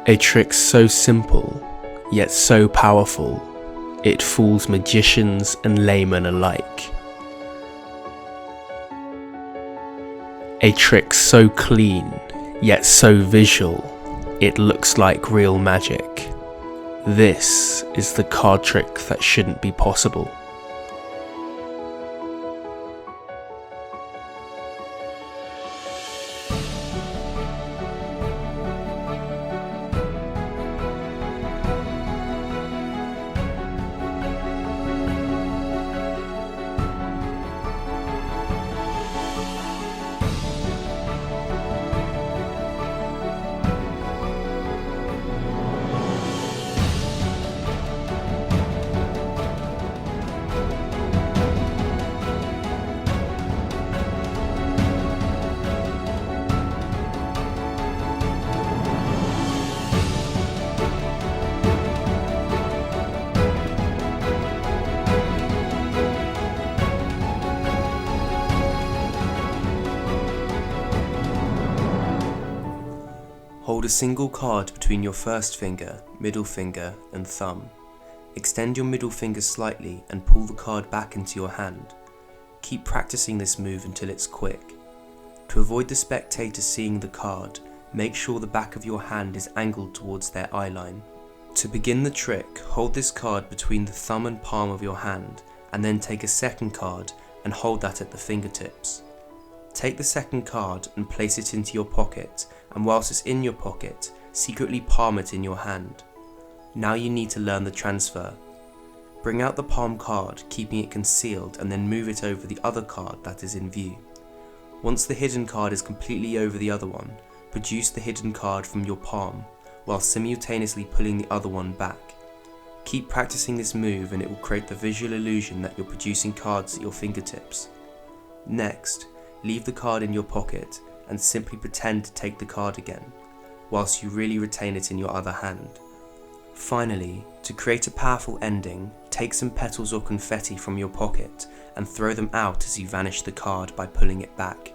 A trick so simple, yet so powerful, it fools magicians and laymen alike. A trick so clean, yet so visual, it looks like real magic. This is the card trick that shouldn't be possible. Hold a single card between your first finger, middle finger and thumb. Extend your middle finger slightly and pull the card back into your hand. Keep practicing this move until it's quick. To avoid the spectator seeing the card, make sure the back of your hand is angled towards their eye line. To begin the trick, hold this card between the thumb and palm of your hand and then take a second card and hold that at the fingertips. Take the second card and place it into your pocket, and whilst it's in your pocket, secretly palm it in your hand. Now you need to learn the transfer. Bring out the palm card, keeping it concealed, and then move it over the other card that is in view. Once the hidden card is completely over the other one, produce the hidden card from your palm, while simultaneously pulling the other one back. Keep practicing this move and it will create the visual illusion that you're producing cards at your fingertips. Next, leave the card in your pocket and simply pretend to take the card again, whilst you really retain it in your other hand. Finally, to create a powerful ending, take some petals or confetti from your pocket and throw them out as you vanish the card by pulling it back.